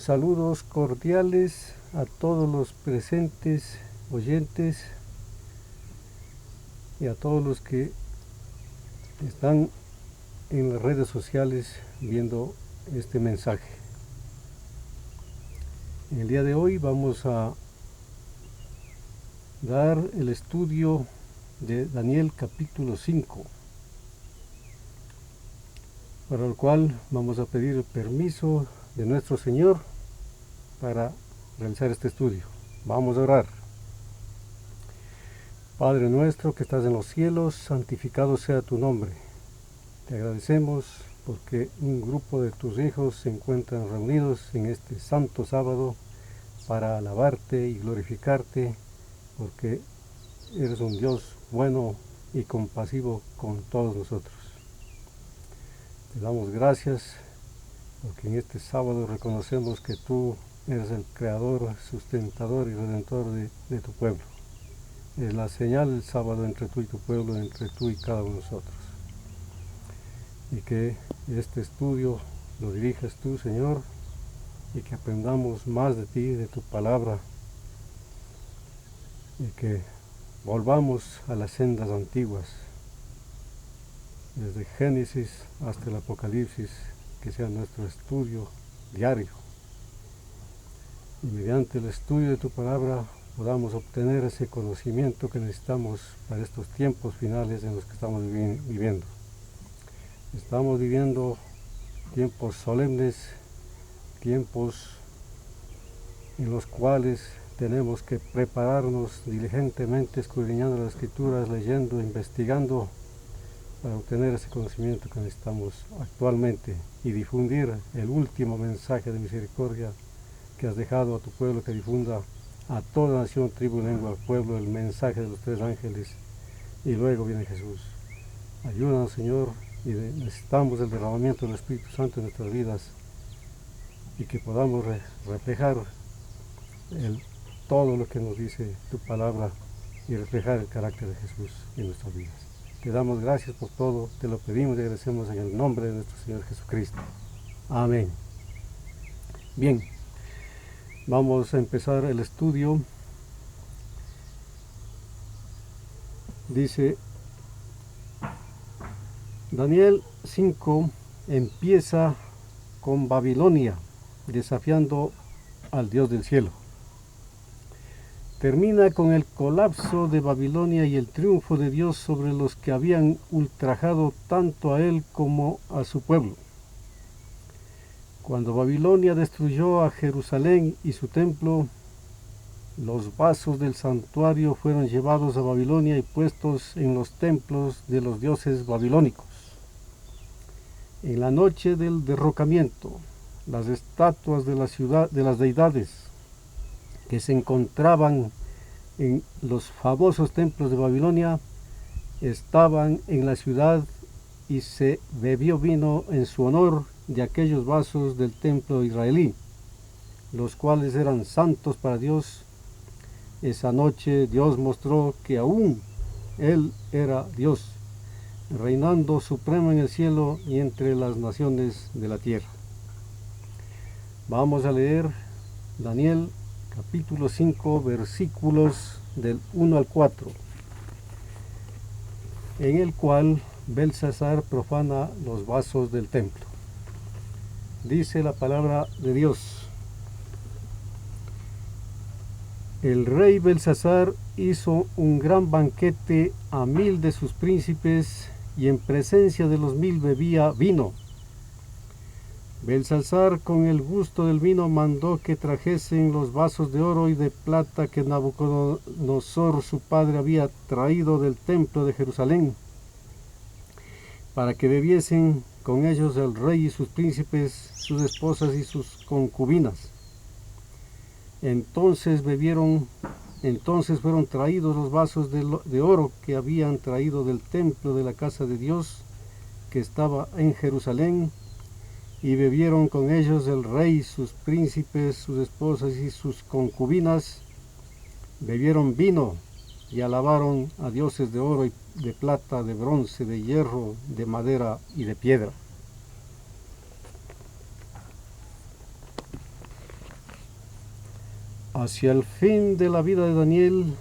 Saludos cordiales a todos los presentes oyentes y a todos los que están en las redes sociales viendo este mensaje. En el día de hoy vamos a dar el estudio de Daniel capítulo 5, para el cual vamos a pedir el permiso de nuestro Señor para realizar este estudio. Vamos a orar. Padre nuestro que estás en los cielos, santificado sea tu nombre. Te agradecemos porque un grupo de tus hijos se encuentran reunidos en este santo sábado para alabarte y glorificarte, porque eres un Dios bueno y compasivo con todos nosotros. Te damos gracias porque en este sábado reconocemos que tú eres el creador, sustentador y redentor de tu pueblo. Es la señal del sábado entre tú y tu pueblo, entre tú y cada uno de nosotros. Y que este estudio lo dirijas tú, Señor, y que aprendamos más de ti, de tu palabra, y que volvamos a las sendas antiguas, desde Génesis hasta el Apocalipsis, que sea nuestro estudio diario. Y mediante el estudio de tu palabra podamos obtener ese conocimiento que necesitamos para estos tiempos finales en los que estamos viviendo. Estamos viviendo tiempos solemnes, tiempos en los cuales tenemos que prepararnos diligentemente, escudriñando las Escrituras, leyendo, investigando, para obtener ese conocimiento que necesitamos actualmente y difundir el último mensaje de misericordia que has dejado a tu pueblo, que difunda a toda nación, tribu, lengua, pueblo, el mensaje de los tres ángeles, y luego viene Jesús. Ayúdanos, Señor, y necesitamos el derramamiento del Espíritu Santo en nuestras vidas, y que podamos reflejar todo lo que nos dice tu palabra y reflejar el carácter de Jesús en nuestras vidas. Te damos gracias por todo, te lo pedimos y agradecemos en el nombre de nuestro Señor Jesucristo. Amén. Bien, vamos a empezar el estudio. Dice, Daniel 5 empieza con Babilonia, desafiando al Dios del cielo. Termina con el colapso de Babilonia y el triunfo de Dios sobre los que habían ultrajado tanto a él como a su pueblo. Cuando Babilonia destruyó a Jerusalén y su templo, los vasos del santuario fueron llevados a Babilonia y puestos en los templos de los dioses babilónicos. En la noche del derrocamiento, las estatuas de las deidades que se encontraban en los famosos templos de Babilonia estaban en la ciudad, y se bebió vino en su honor de aquellos vasos del templo israelí, los cuales eran santos para Dios. Esa noche Dios mostró que aún Él era Dios, reinando supremo en el cielo y entre las naciones de la tierra. Vamos a leer Daniel capítulo 5, versículos del 1 al 4, en el cual Belsasar profana los vasos del templo. Dice la palabra de Dios: el rey Belsasar hizo un gran banquete a 1000 de sus príncipes, y en presencia de los 1000 bebía vino. Belsasar, con el gusto del vino, mandó que trajesen los vasos de oro y de plata que Nabucodonosor su padre había traído del templo de Jerusalén, para que bebiesen con ellos el rey y sus príncipes, sus esposas y sus concubinas. Entonces fueron traídos los vasos de oro que habían traído del templo de la casa de Dios, que estaba en Jerusalén, y bebieron con ellos el rey, sus príncipes, sus esposas y sus concubinas. Bebieron vino y alabaron a dioses de oro y de plata, de bronce, de hierro, de madera y de piedra. Hacia el fin de la vida de Daniel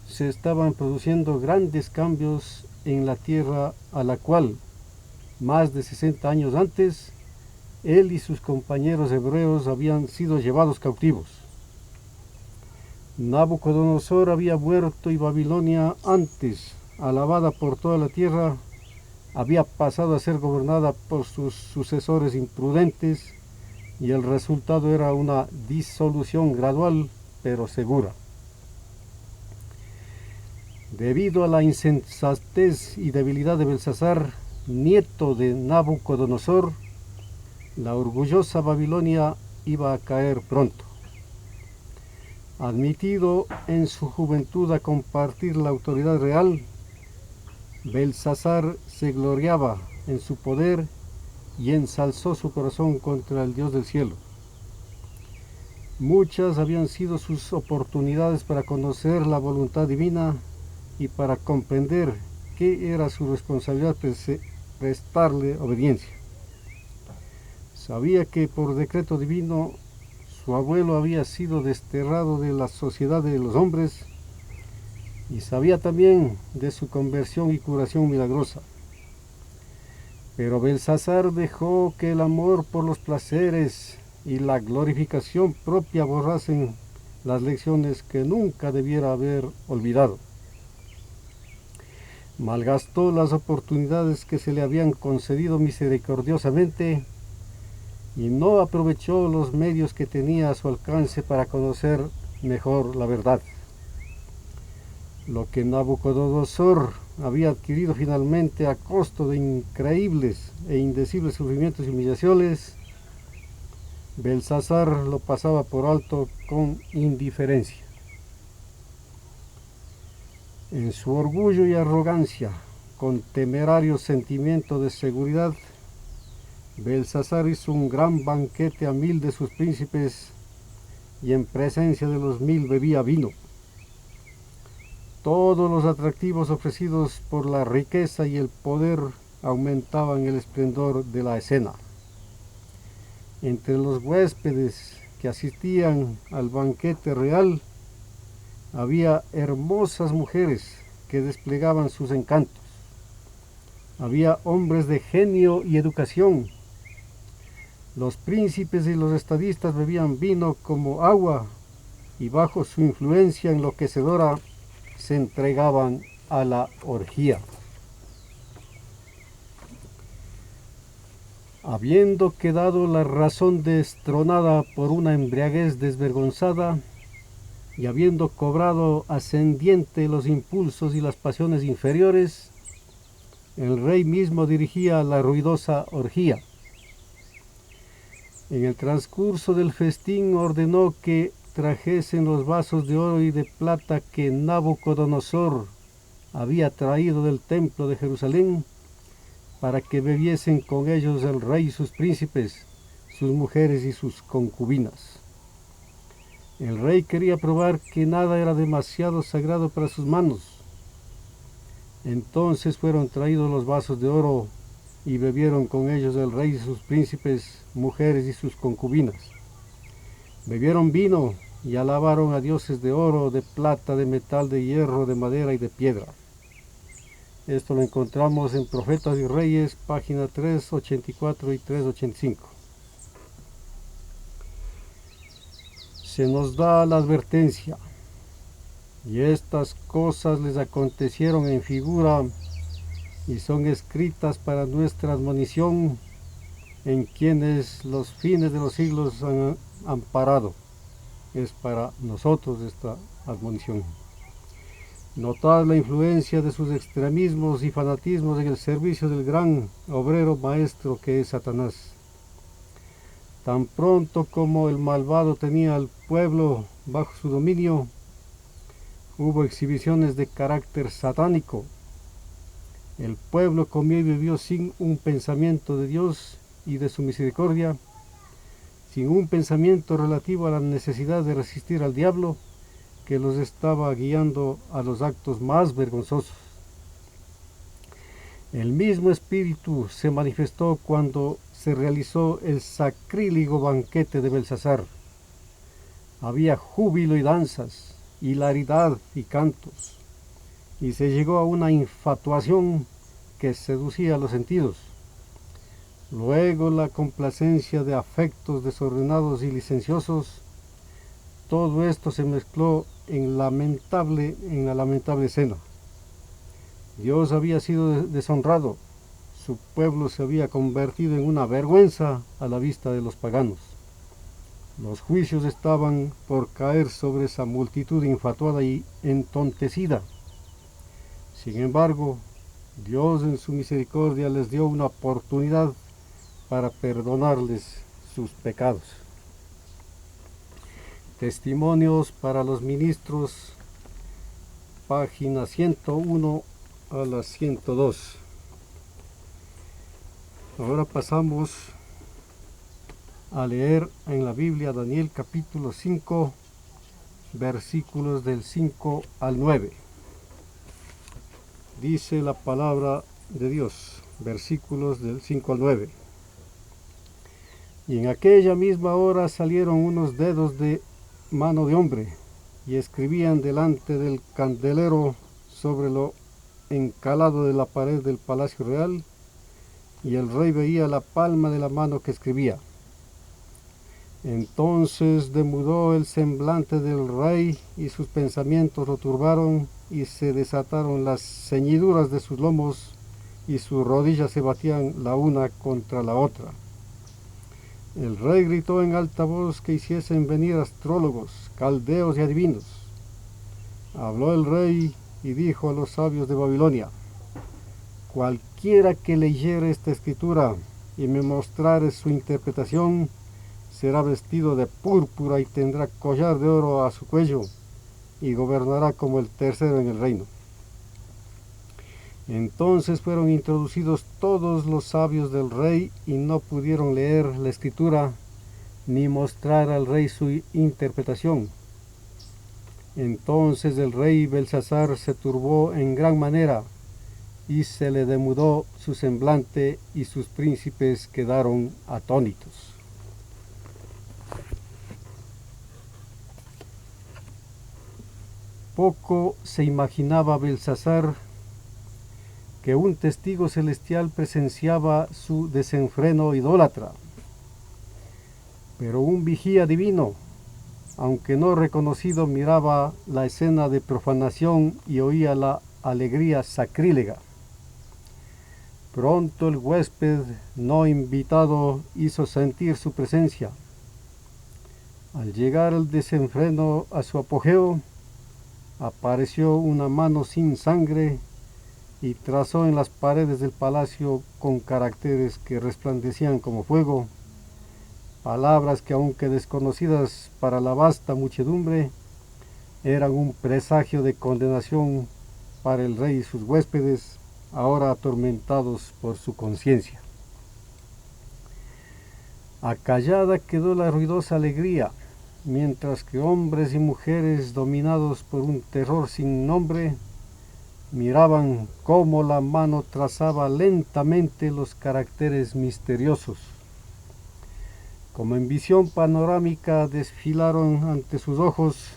se estaban produciendo grandes cambios en la tierra a la cual, más de 60 años antes, él y sus compañeros hebreos habían sido llevados cautivos. Nabucodonosor había muerto y Babilonia, antes alabada por toda la tierra, había pasado a ser gobernada por sus sucesores imprudentes, y el resultado era una disolución gradual pero segura. Debido a la insensatez y debilidad de Belsasar, nieto de Nabucodonosor, la orgullosa Babilonia iba a caer pronto. Admitido en su juventud a compartir la autoridad real, Belsasar se gloriaba en su poder y ensalzó su corazón contra el Dios del cielo. Muchas habían sido sus oportunidades para conocer la voluntad divina y para comprender qué era su responsabilidad prestarle obediencia. Sabía que por decreto divino su abuelo había sido desterrado de la sociedad de los hombres, y sabía también de su conversión y curación milagrosa. Pero Belsasar dejó que el amor por los placeres y la glorificación propia borrasen las lecciones que nunca debiera haber olvidado. Malgastó las oportunidades que se le habían concedido misericordiosamente y no aprovechó los medios que tenía a su alcance para conocer mejor la verdad. Lo que Nabucodonosor había adquirido finalmente a costo de increíbles e indecibles sufrimientos y humillaciones, Belsasar lo pasaba por alto con indiferencia. En su orgullo y arrogancia, con temerario sentimiento de seguridad, Belsasar hizo un gran banquete a 1000 de sus príncipes y en presencia de los 1000 bebía vino. Todos los atractivos ofrecidos por la riqueza y el poder aumentaban el esplendor de la escena. Entre los huéspedes que asistían al banquete real había hermosas mujeres que desplegaban sus encantos. Había hombres de genio y educación. Los príncipes y los estadistas bebían vino como agua y bajo su influencia enloquecedora se entregaban a la orgía. Habiendo quedado la razón destronada por una embriaguez desvergonzada y habiendo cobrado ascendiente los impulsos y las pasiones inferiores, el rey mismo dirigía la ruidosa orgía. En el transcurso del festín ordenó que trajesen los vasos de oro y de plata que Nabucodonosor había traído del templo de Jerusalén, para que bebiesen con ellos el rey y sus príncipes, sus mujeres y sus concubinas. El rey quería probar que nada era demasiado sagrado para sus manos. Entonces fueron traídos los vasos de oro y bebieron con ellos el rey y sus príncipes, mujeres y sus concubinas. Bebieron vino y alabaron a dioses de oro, de plata, de metal, de hierro, de madera y de piedra. Esto lo encontramos en Profetas y Reyes, página 384 y 385. Se nos da la advertencia: y estas cosas les acontecieron en figura y son escritas para nuestra admonición, en quienes los fines de los siglos han amparado. Es para nosotros esta admonición. Notad la influencia de sus extremismos y fanatismos en el servicio del gran obrero maestro que es Satanás. Tan pronto como el malvado tenía al pueblo bajo su dominio, hubo exhibiciones de carácter satánico. El pueblo comió y bebió sin un pensamiento de Dios y de su misericordia, sin un pensamiento relativo a la necesidad de resistir al diablo, que los estaba guiando a los actos más vergonzosos. El mismo espíritu se manifestó cuando se realizó el sacrílego banquete de Belsasar. Había júbilo y danzas, hilaridad y cantos, y se llegó a una infatuación que seducía los sentidos. Luego la complacencia de afectos desordenados y licenciosos. Todo esto se mezcló en la lamentable escena. Dios había sido deshonrado, su pueblo se había convertido en una vergüenza a la vista de los paganos. Los juicios estaban por caer sobre esa multitud infatuada y entontecida. Sin embargo, Dios en su misericordia les dio una oportunidad para perdonarles sus pecados. Testimonios para los ministros, página 101 a la 102. Ahora pasamos a leer en la Biblia Daniel capítulo 5, versículos del 5 al 9. Dice la palabra de Dios, versículos del 5 al 9. Y en aquella misma hora salieron unos dedos de mano de hombre y escribían delante del candelero sobre lo encalado de la pared del palacio real, y el rey veía la palma de la mano que escribía. Entonces demudó el semblante del rey y sus pensamientos lo turbaron, y se desataron las ceñiduras de sus lomos y sus rodillas se batían la una contra la otra. El rey gritó en alta voz que hiciesen venir astrólogos, caldeos y adivinos. Habló el rey y dijo a los sabios de Babilonia: cualquiera que leyere esta escritura y me mostrare su interpretación, será vestido de púrpura y tendrá collar de oro a su cuello, y gobernará como el tercero en el reino. Entonces fueron introducidos todos los sabios del rey y no pudieron leer la escritura ni mostrar al rey su interpretación. Entonces el rey Belsasar se turbó en gran manera y se le demudó su semblante y sus príncipes quedaron atónitos. Poco se imaginaba Belsasar que un testigo celestial presenciaba su desenfreno idólatra. Pero un vigía divino, aunque no reconocido, miraba la escena de profanación y oía la alegría sacrílega. Pronto el huésped no invitado hizo sentir su presencia. Al llegar el desenfreno a su apogeo, apareció una mano sin sangre y trazó en las paredes del palacio con caracteres que resplandecían como fuego, palabras que, aunque desconocidas para la vasta muchedumbre, eran un presagio de condenación para el rey y sus huéspedes, ahora atormentados por su conciencia. Acallada quedó la ruidosa alegría, mientras que hombres y mujeres, dominados por un terror sin nombre, miraban cómo la mano trazaba lentamente los caracteres misteriosos. Como en visión panorámica desfilaron ante sus ojos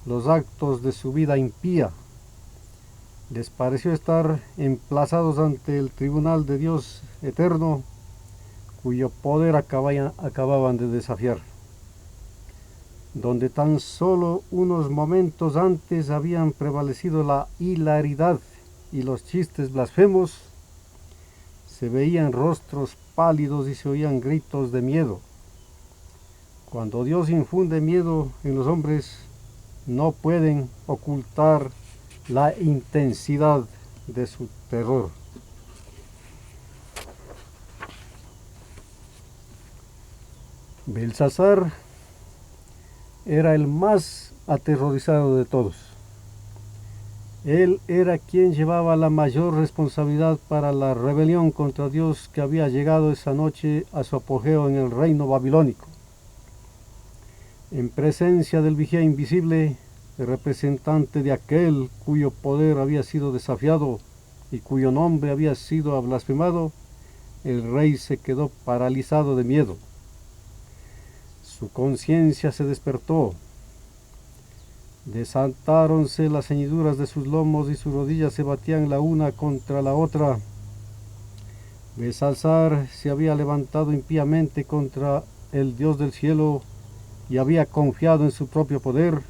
los actos de su vida impía. Les pareció estar emplazados ante el tribunal de Dios eterno, cuyo poder acababan de desafiar. Donde tan solo unos momentos antes habían prevalecido la hilaridad y los chistes blasfemos, se veían rostros pálidos y se oían gritos de miedo. Cuando Dios infunde miedo en los hombres, no pueden ocultar la intensidad de su terror. Belsasar era el más aterrorizado de todos. Él era quien llevaba la mayor responsabilidad para la rebelión contra Dios que había llegado esa noche a su apogeo en el reino babilónico. En presencia del vigía invisible, el representante de aquel cuyo poder había sido desafiado y cuyo nombre había sido blasfemado, el rey se quedó paralizado de miedo. Su conciencia se despertó. Desatáronse las ceñiduras de sus lomos y sus rodillas se batían la una contra la otra. Belsasar se había levantado impíamente contra el Dios del cielo y había confiado en su propio poder,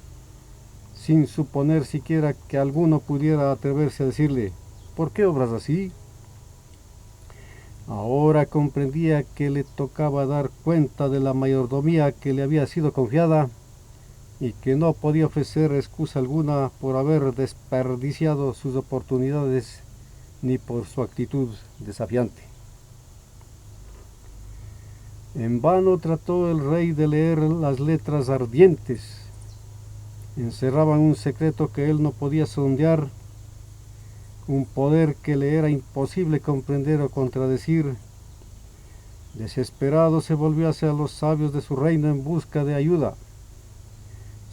sin suponer siquiera que alguno pudiera atreverse a decirle: ¿por qué obras así? Ahora comprendía que le tocaba dar cuenta de la mayordomía que le había sido confiada y que no podía ofrecer excusa alguna por haber desperdiciado sus oportunidades ni por su actitud desafiante. En vano trató el rey de leer las letras ardientes. Encerraban un secreto que él no podía sondear, un poder que le era imposible comprender o contradecir. Desesperado se volvió hacia los sabios de su reino en busca de ayuda.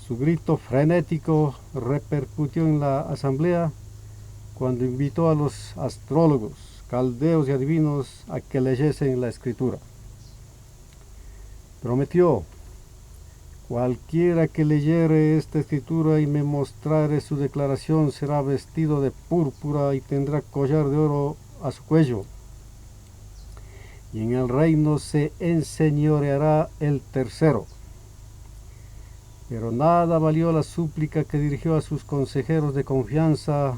Su grito frenético repercutió en la asamblea cuando invitó a los astrólogos, caldeos y adivinos a que leyesen la escritura. Prometió: cualquiera que leyere esta escritura y me mostrare su declaración será vestido de púrpura y tendrá collar de oro a su cuello. Y en el reino se enseñoreará el tercero. Pero nada valió la súplica que dirigió a sus consejeros de confianza,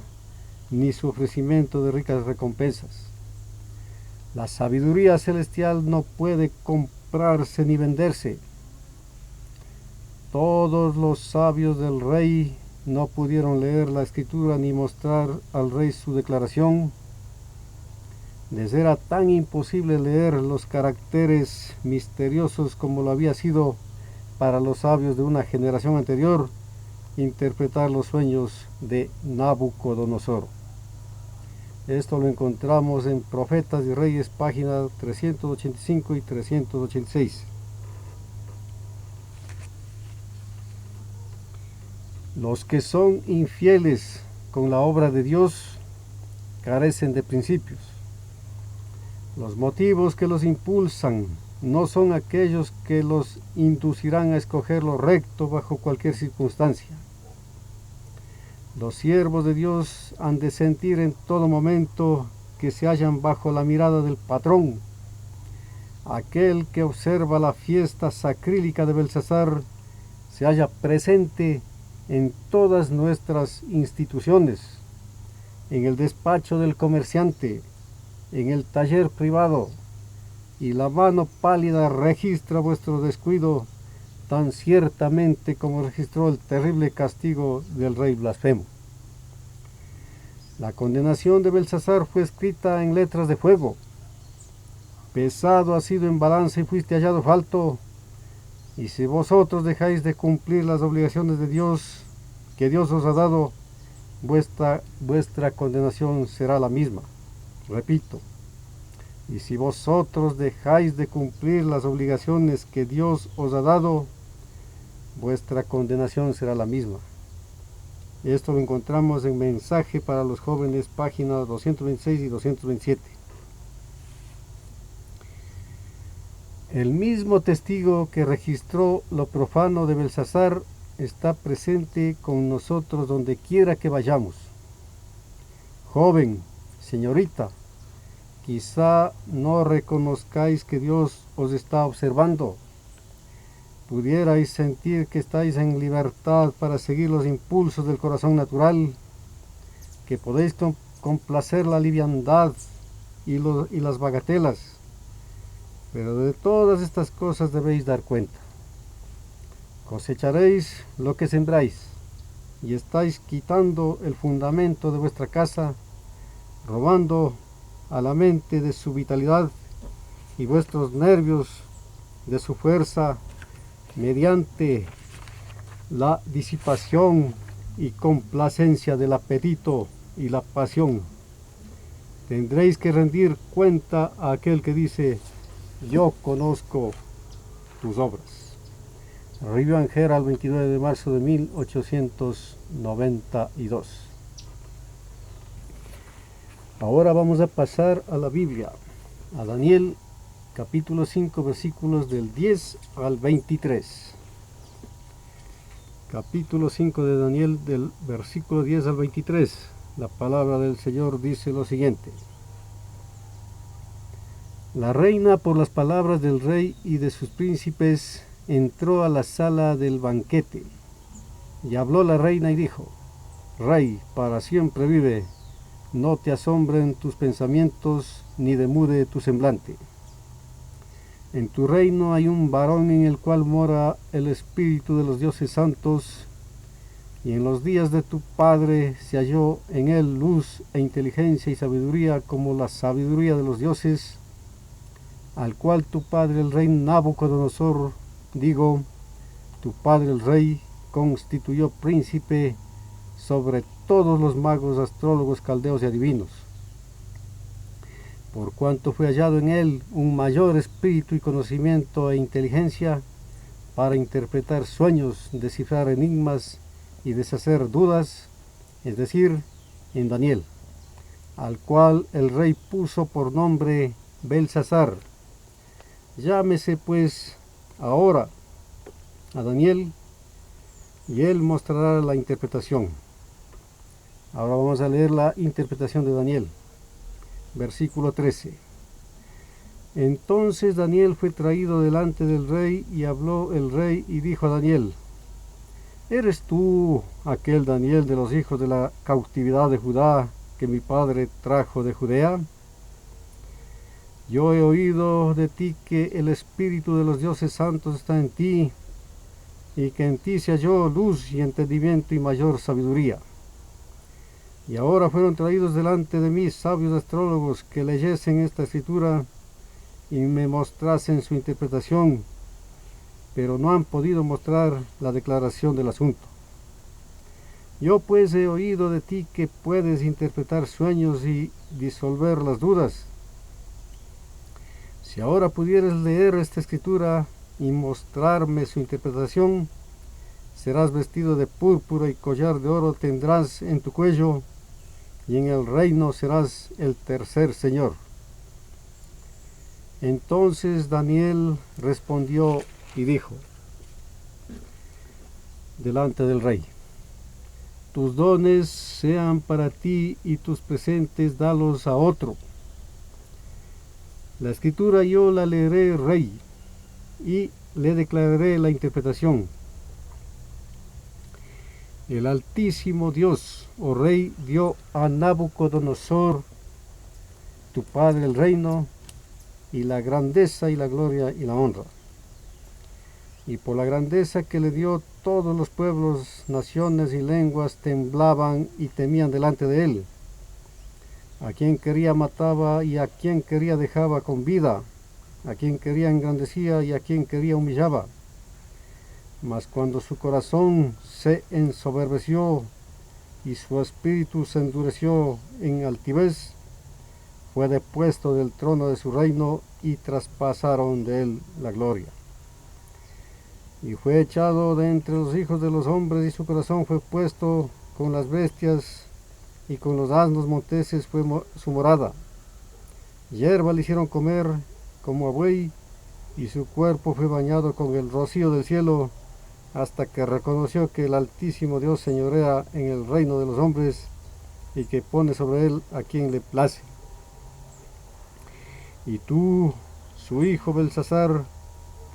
ni su ofrecimiento de ricas recompensas. La sabiduría celestial no puede comprarse ni venderse. Todos los sabios del rey no pudieron leer la escritura ni mostrar al rey su declaración. Les era tan imposible leer los caracteres misteriosos como lo había sido para los sabios de una generación anterior interpretar los sueños de Nabucodonosor. Esto lo encontramos en Profetas y Reyes, páginas 385 y 386. Los que son infieles con la obra de Dios carecen de principios. Los motivos que los impulsan no son aquellos que los inducirán a escoger lo recto bajo cualquier circunstancia. Los siervos de Dios han de sentir en todo momento que se hallan bajo la mirada del patrón. Aquel que observa la fiesta sacrílica de Belsasar se halla presente en todas nuestras instituciones, en el despacho del comerciante, en el taller privado, y la mano pálida registra vuestro descuido tan ciertamente como registró el terrible castigo del rey blasfemo. La condenación de Belsasar fue escrita en letras de fuego. Pesado ha sido en balanza y fuiste hallado falto, y si vosotros dejáis de cumplir las obligaciones de Dios, que Dios os ha dado, vuestra condenación será la misma. Repito, y si vosotros dejáis de cumplir las obligaciones que Dios os ha dado, vuestra condenación será la misma. Esto lo encontramos en Mensaje para los Jóvenes, páginas 226 y 227. El mismo testigo que registró lo profano de Belsasar está presente con nosotros donde quiera que vayamos. Joven, señorita, quizá no reconozcáis que Dios os está observando. Pudierais sentir que estáis en libertad para seguir los impulsos del corazón natural, que podéis complacer la liviandad y las bagatelas, pero de todas estas cosas debéis dar cuenta. Cosecharéis lo que sembráis, y estáis quitando el fundamento de vuestra casa, robando a la mente de su vitalidad y vuestros nervios de su fuerza, mediante la disipación y complacencia del apetito y la pasión. Tendréis que rendir cuenta a aquel que dice: yo conozco tus obras. Review and Herald, 29 de marzo de 1892. Ahora vamos a pasar a la Biblia, a Daniel capítulo 5, versículos del 10 al 23. Capítulo 5 de Daniel, del versículo 10 al 23. La palabra del Señor dice lo siguiente. La reina, por las palabras del rey y de sus príncipes, entró a la sala del banquete. Y habló la reina y dijo: Rey, para siempre vive, no te asombren tus pensamientos, ni demude tu semblante. En tu reino hay un varón en el cual mora el espíritu de los dioses santos, y en los días de tu padre se halló en él luz e inteligencia y sabiduría como la sabiduría de los dioses, al cual tu padre el rey Nabucodonosor, digo, tu padre el rey, constituyó príncipe sobre todos los magos, astrólogos, caldeos y adivinos. Por cuanto fue hallado en él un mayor espíritu y conocimiento e inteligencia para interpretar sueños, descifrar enigmas y deshacer dudas, es decir, en Daniel, al cual el rey puso por nombre Belsasar. Llámese pues ahora a Daniel, y él mostrará la interpretación. Ahora vamos a leer la interpretación de Daniel. Versículo 13. Entonces Daniel fue traído delante del rey, y habló el rey y dijo a Daniel: ¿Eres tú aquel Daniel de los hijos de la cautividad de Judá que mi padre trajo de Judea? Yo he oído de ti que el espíritu de los dioses santos está en ti, y que en ti se halló luz y entendimiento y mayor sabiduría. Y ahora fueron traídos delante de mí sabios astrólogos que leyesen esta escritura y me mostrasen su interpretación, pero no han podido mostrar la declaración del asunto. Yo pues he oído de ti que puedes interpretar sueños y disolver las dudas. Si ahora pudieras leer esta escritura y mostrarme su interpretación, serás vestido de púrpura y collar de oro tendrás en tu cuello, y en el reino serás el tercer señor. Entonces Daniel respondió y dijo delante del rey: tus dones sean para ti y tus presentes dalos a otro. La escritura yo la leeré, rey, y le declararé la interpretación. El Altísimo Dios, oh rey, dio a Nabucodonosor, tu padre, el reino, y la grandeza y la gloria y la honra. Y por la grandeza que le dio, todos los pueblos, naciones y lenguas temblaban y temían delante de él. A quien quería mataba, y a quien quería dejaba con vida. A quien quería engrandecía, y a quien quería humillaba. Mas cuando su corazón se ensoberbeció y su espíritu se endureció en altivez, fue depuesto del trono de su reino y traspasaron de él la gloria. Y fue echado de entre los hijos de los hombres, y su corazón fue puesto con las bestias, y con los asnos monteses fue su morada. Hierba le hicieron comer como a buey, y su cuerpo fue bañado con el rocío del cielo, hasta que reconoció que el Altísimo Dios señorea en el reino de los hombres, y que pone sobre él a quien le place. Y tú, su hijo Belsasar,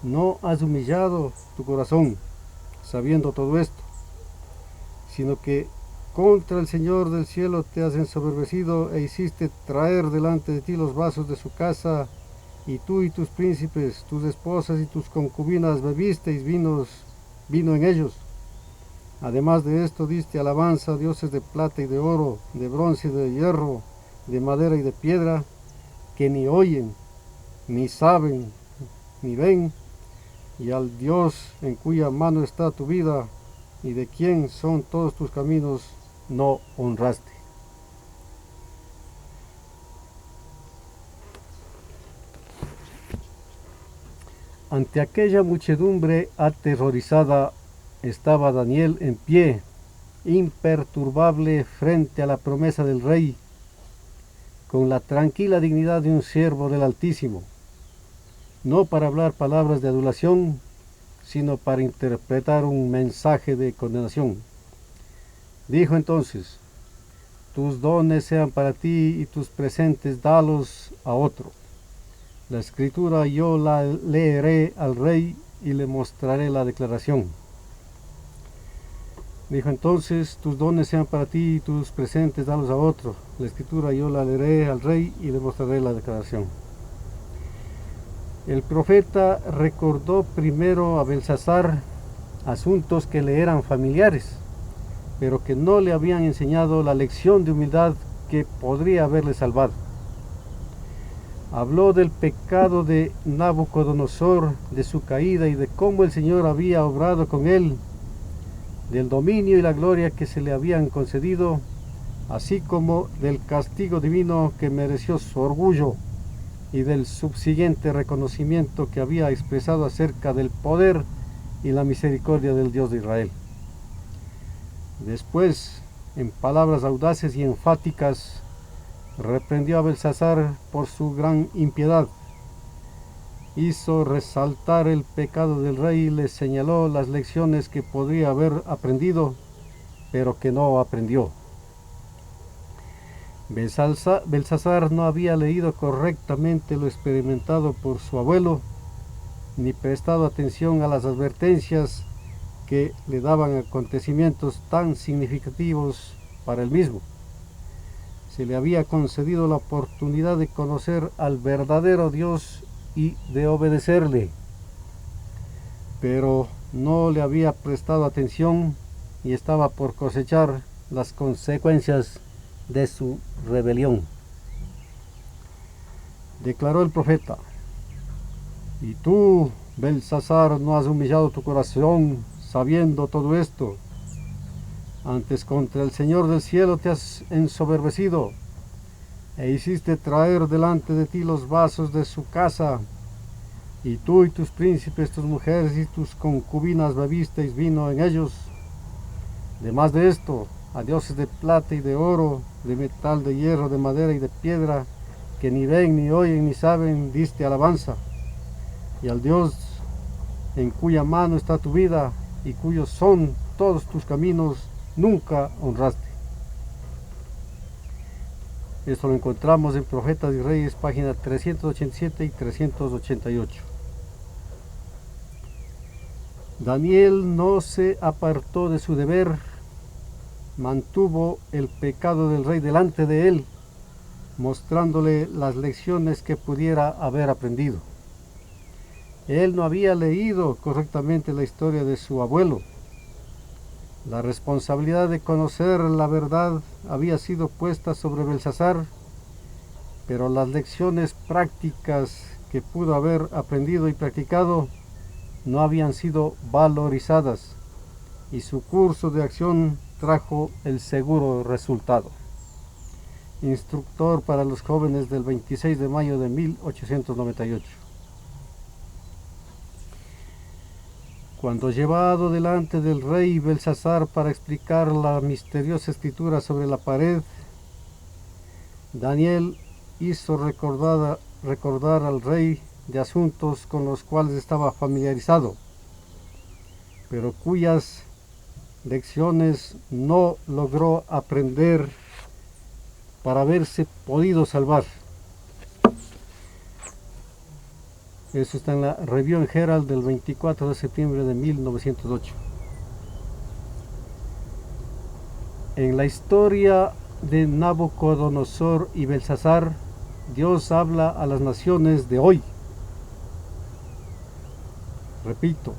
no has humillado tu corazón, sabiendo todo esto, sino que contra el Señor del cielo te has ensoberbecido, e hiciste traer delante de ti los vasos de su casa, y tú y tus príncipes, tus esposas y tus concubinas bebisteis vino en ellos. Además de esto diste alabanza a dioses de plata y de oro, de bronce y de hierro, de madera y de piedra, que ni oyen, ni saben, ni ven, y al Dios en cuya mano está tu vida, y de quien son todos tus caminos, no honraste. Ante aquella muchedumbre aterrorizada estaba Daniel en pie, imperturbable frente a la promesa del rey, con la tranquila dignidad de un siervo del Altísimo. no para hablar palabras de adulación, sino para interpretar un mensaje de condenación. Dijo entonces: tus dones sean para ti y tus presentes dalos a otro. La escritura yo la leeré al rey y le mostraré la declaración. Dijo entonces: tus dones sean para ti y tus presentes dalos a otro. La escritura yo la leeré al rey y le mostraré la declaración. El profeta recordó primero a Belsasar asuntos que le eran familiares, pero que no le habían enseñado la lección de humildad que podría haberle salvado. Habló del pecado de Nabucodonosor, de su caída y de cómo el Señor había obrado con él, del dominio y la gloria que se le habían concedido, así como del castigo divino que mereció su orgullo y del subsiguiente reconocimiento que había expresado acerca del poder y la misericordia del Dios de Israel. Después, en palabras audaces y enfáticas, reprendió a Belsasar por su gran impiedad. Hizo resaltar el pecado del rey y le señaló las lecciones que podría haber aprendido, pero que no aprendió. Belsasar no había leído correctamente lo experimentado por su abuelo, ni prestado atención a las advertencias que le daban acontecimientos tan significativos para él mismo. Se le había concedido la oportunidad de conocer al verdadero Dios y de obedecerle, pero no le había prestado atención y estaba por cosechar las consecuencias de su rebelión. Declaró el profeta: y tú, Belsasar, no has humillado tu corazón sabiendo todo esto. Antes contra el Señor del cielo te has ensoberbecido e hiciste traer delante de ti los vasos de su casa, y tú y tus príncipes, tus mujeres y tus concubinas bebisteis vino en ellos. Además de esto, a dioses de plata y de oro, de metal, de hierro, de madera y de piedra, que ni ven, ni oyen, ni saben, diste alabanza. Y al Dios en cuya mano está tu vida y cuyos son todos tus caminos, nunca honraste. Esto lo encontramos en Profetas y Reyes, páginas 387 y 388. Daniel no se apartó de su deber, mantuvo el pecado del rey delante de él, mostrándole las lecciones que pudiera haber aprendido. Él no había leído correctamente la historia de su abuelo. La responsabilidad de conocer la verdad había sido puesta sobre Belsasar, pero las lecciones prácticas que pudo haber aprendido y practicado no habían sido valorizadas, y su curso de acción trajo el seguro resultado. Instructor para los jóvenes del 26 de mayo de 1898. Cuando llevado delante del rey Belsasar para explicar la misteriosa escritura sobre la pared, Daniel hizo recordar al rey de asuntos con los cuales estaba familiarizado, pero cuyas lecciones no logró aprender para haberse podido salvar. Eso está en la Review and Herald del 24 de septiembre de 1908. En la historia de Nabucodonosor y Belsasar, Dios habla a las naciones de hoy. Repito,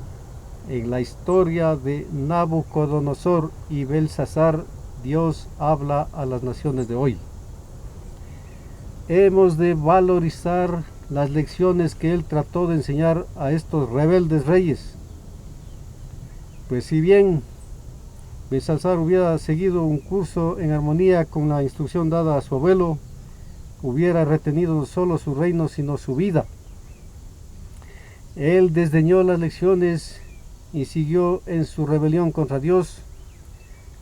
en la historia de Nabucodonosor y Belsasar, Dios habla a las naciones de hoy. Hemos de valorizar las lecciones que él trató de enseñar a estos rebeldes reyes. Pues si bien Belsasar hubiera seguido un curso en armonía con la instrucción dada a su abuelo, hubiera retenido no solo su reino, sino su vida. Él desdeñó las lecciones y siguió en su rebelión contra Dios,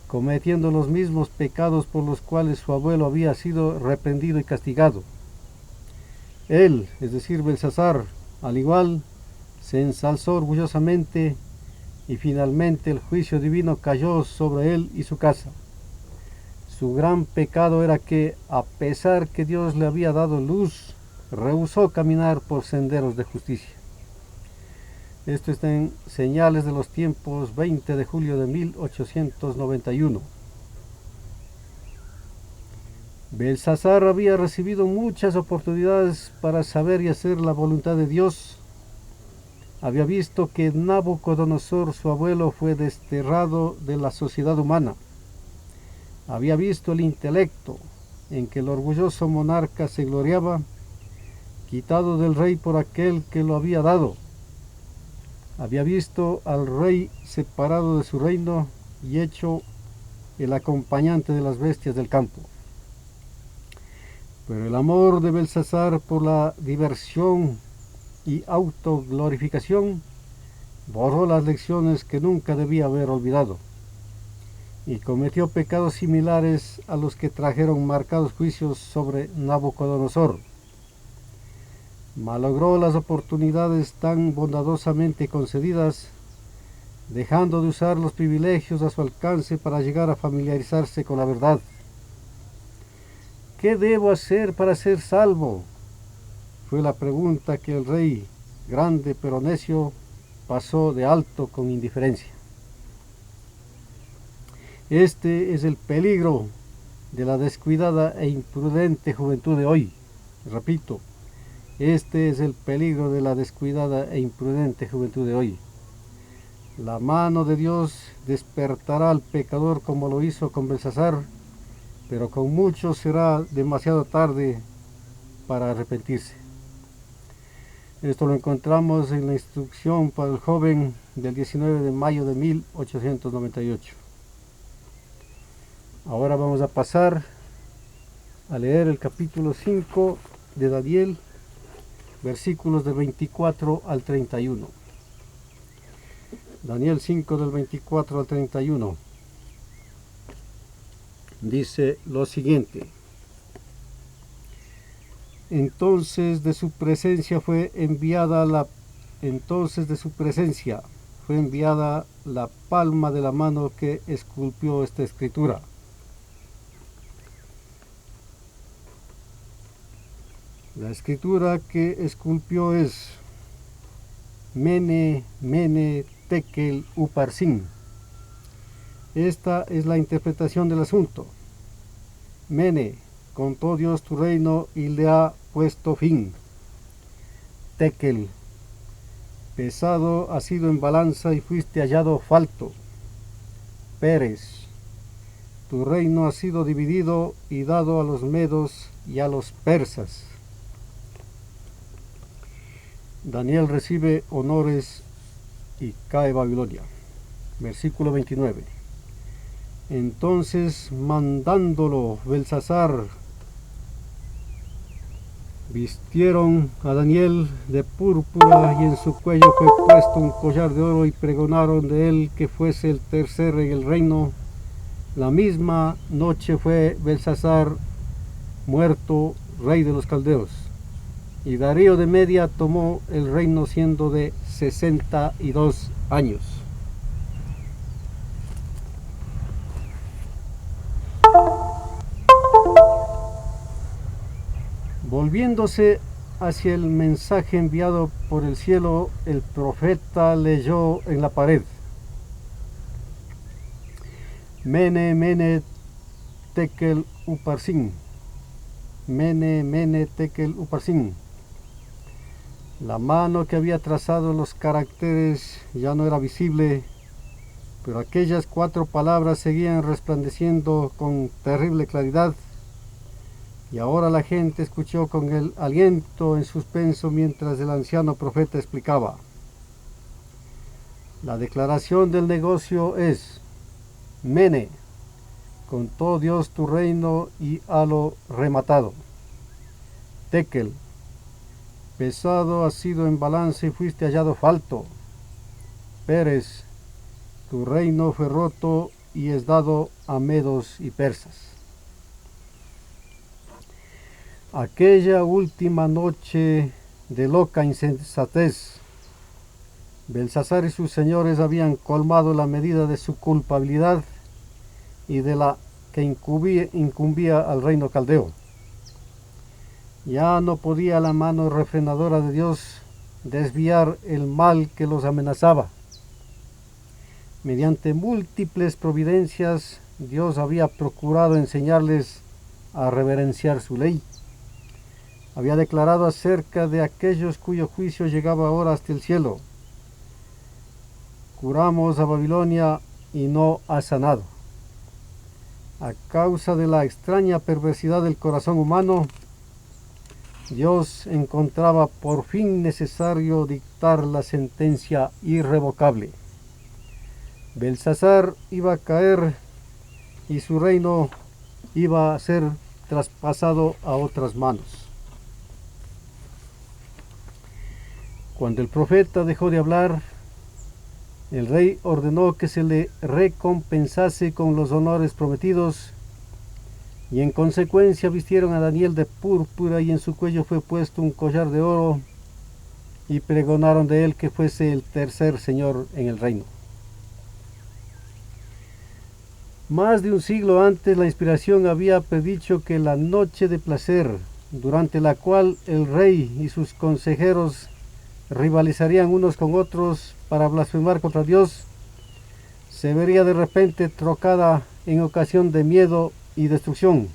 cometiendo los mismos pecados por los cuales su abuelo había sido reprendido y castigado. Él, es decir, Belsasar, Al igual, se ensalzó orgullosamente y finalmente el juicio divino cayó sobre él y su casa. Su gran pecado era que, a pesar que Dios le había dado luz, rehusó caminar por senderos de justicia. Esto está en Señales de los Tiempos, 20 de julio de 1891. Belsasar había recibido muchas oportunidades para saber y hacer la voluntad de Dios. Había visto que Nabucodonosor, su abuelo, fue desterrado de la sociedad humana. Había visto el intelecto en que el orgulloso monarca se gloriaba, quitado del rey por aquel que lo había dado. Había visto al rey separado de su reino y hecho el acompañante de las bestias del campo. Pero el amor de Belsasar por la diversión y autoglorificación borró las lecciones que nunca debía haber olvidado, y cometió pecados similares a los que trajeron marcados juicios sobre Nabucodonosor. Malogró las oportunidades tan bondadosamente concedidas, dejando de usar los privilegios a su alcance para llegar a familiarizarse con la verdad. ¿Qué debo hacer para ser salvo?, fue la pregunta que el rey, grande pero necio, pasó de alto con indiferencia. Este es el peligro de la descuidada e imprudente juventud de hoy. Repito, este es el peligro de la descuidada e imprudente juventud de hoy. La mano de Dios despertará al pecador como lo hizo con Belsasar, pero con muchos será demasiado tarde para arrepentirse. Esto lo encontramos en la instrucción para el joven del 19 de mayo de 1898. Ahora vamos a pasar a leer el capítulo 5 de Daniel, versículos del 24 al 31. Daniel 5 del 24 al 31. Dice lo siguiente: Entonces de su presencia fue enviada la palma de la mano que esculpió esta escritura. La escritura que esculpió es Mene, Mene, Tekel, Uparsin. Esta es la interpretación del asunto. Mene, contó Dios tu reino y le ha puesto fin. Tekel, pesado has sido en balanza y fuiste hallado falto. Peres, tu reino ha sido dividido y dado a los medos y a los persas. Daniel recibe honores y cae Babilonia. Versículo 29. Entonces, mandándolo Belsasar, vistieron a Daniel de púrpura y en su cuello fue puesto un collar de oro y pregonaron de él que fuese el tercer en el reino. La misma noche fue Belsasar muerto, rey de los caldeos, y Darío de Media tomó el reino siendo de 62 años. Volviéndose hacia el mensaje enviado por el cielo, el profeta leyó en la pared: Mene, Mene, Tekel, Uparsin. Mene, Mene, Tekel, Uparsin. La mano que había trazado los caracteres ya no era visible, pero aquellas 4 palabras seguían resplandeciendo con terrible claridad. Y ahora la gente escuchó con el aliento en suspenso mientras el anciano profeta explicaba. La declaración del negocio es: Mene, contó Dios tu reino y halo rematado. Tekel, pesado has sido en balanza y fuiste hallado falto. Peres, tu reino fue roto y es dado a medos y persas. Aquella última noche de loca insensatez. Belsasar y sus señores habían colmado la medida de su culpabilidad y de la que incumbía al reino caldeo. Ya no podía la mano refrenadora de Dios desviar el mal que los amenazaba. Mediante múltiples providencias, Dios había procurado enseñarles a reverenciar su ley. Había declarado acerca de aquellos cuyo juicio llegaba ahora hasta el cielo: curamos a Babilonia y no ha sanado. A causa de la extraña perversidad del corazón humano, Dios encontraba por fin necesario dictar la sentencia irrevocable. Belsasar iba a caer y su reino iba a ser traspasado a otras manos. Cuando el profeta dejó de hablar, el rey ordenó que se le recompensase con los honores prometidos, y en consecuencia vistieron a Daniel de púrpura y en su cuello fue puesto un collar de oro, y pregonaron de él que fuese el tercer señor en el reino. Más de un siglo antes, la inspiración había predicho que la noche de placer, durante la cual el rey y sus consejeros rivalizarían unos con otros para blasfemar contra Dios, se vería de repente trocada en ocasión de miedo y destrucción.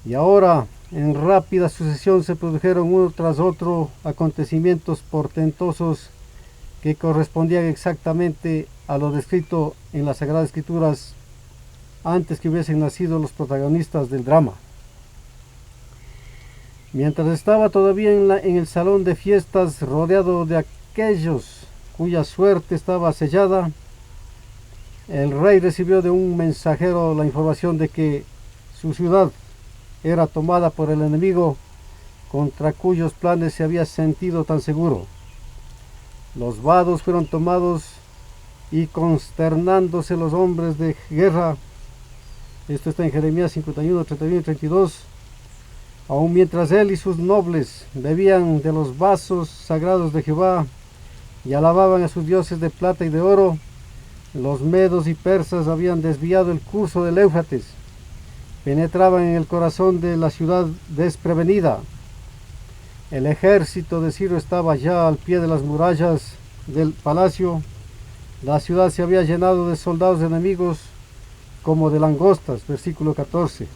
Y ahora, en rápida sucesión, se produjeron uno tras otro acontecimientos portentosos que correspondían exactamente a lo descrito en las Sagradas Escrituras antes que hubiesen nacido los protagonistas del drama. Mientras estaba todavía en el salón de fiestas, rodeado de aquellos cuya suerte estaba sellada, el rey recibió de un mensajero la información de que su ciudad era tomada por el enemigo contra cuyos planes se había sentido tan seguro. Los vados fueron tomados y consternándose los hombres de guerra, esto está en Jeremías 51, 31 y 32, aun mientras él y sus nobles bebían de los vasos sagrados de Jehová y alababan a sus dioses de plata y de oro, los medos y persas habían desviado el curso del Éufrates, penetraban en el corazón de la ciudad desprevenida. El ejército de Ciro estaba ya al pie de las murallas del palacio. La ciudad se había llenado de soldados enemigos como de langostas, versículo 14.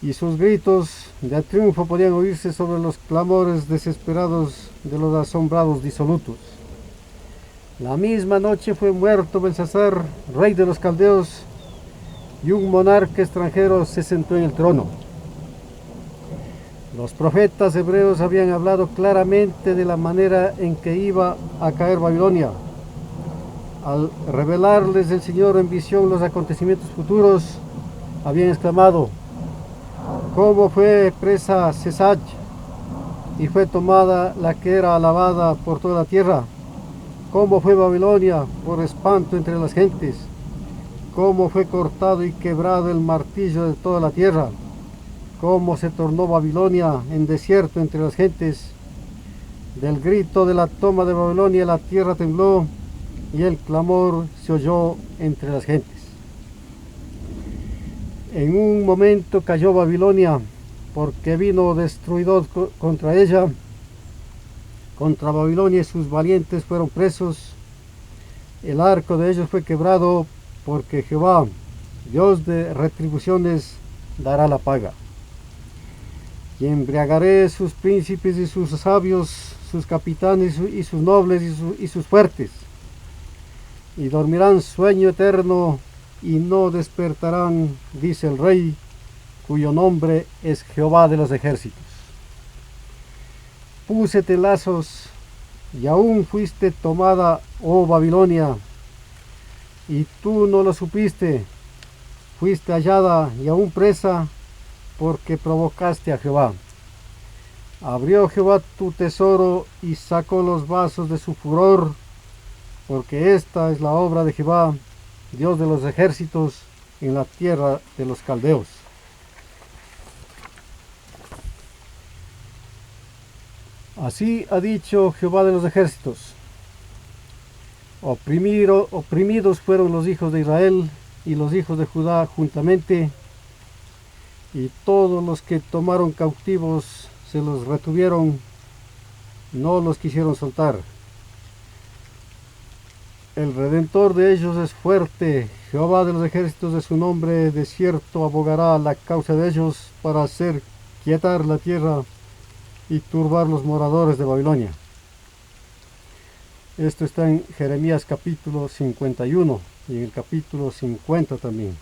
Y sus gritos de triunfo podían oírse sobre los clamores desesperados de los asombrados disolutos. La misma noche fue muerto Belsasar, rey de los caldeos, y un monarca extranjero se sentó en el trono. Los profetas hebreos habían hablado claramente de la manera en que iba a caer Babilonia. Al revelarles el Señor en visión los acontecimientos futuros, habían exclamado: ¿cómo fue presa Sesach y fue tomada la que era alabada por toda la tierra? ¿Cómo fue Babilonia por espanto entre las gentes? ¿Cómo fue cortado y quebrado el martillo de toda la tierra? ¿Cómo se tornó Babilonia en desierto entre las gentes? Del grito de la toma de Babilonia la tierra tembló y el clamor se oyó entre las gentes. En un momento cayó Babilonia, porque vino destruidor contra ella. Contra Babilonia y sus valientes fueron presos. El arco de ellos fue quebrado, porque Jehová, Dios de retribuciones, dará la paga. Y embriagaré sus príncipes y sus sabios, sus capitanes y sus nobles y sus fuertes. Y dormirán sueño eterno y no despertarán, dice el Rey, cuyo nombre es Jehová de los ejércitos. Púsete lazos y aún fuiste tomada, oh Babilonia, y tú no lo supiste, fuiste hallada y aún presa, porque provocaste a Jehová. Abrió Jehová tu tesoro y sacó los vasos de su furor, porque esta es la obra de Jehová, Dios de los ejércitos, en la tierra de los caldeos. Así ha dicho Jehová de los ejércitos: oprimidos fueron los hijos de Israel y los hijos de Judá juntamente, y todos los que tomaron cautivos se los retuvieron, no los quisieron soltar. El Redentor de ellos es fuerte, Jehová de los ejércitos de su nombre, de cierto abogará la causa de ellos para hacer quietar la tierra y turbar los moradores de Babilonia. Esto está en Jeremías capítulo 51 y en el capítulo 50 también.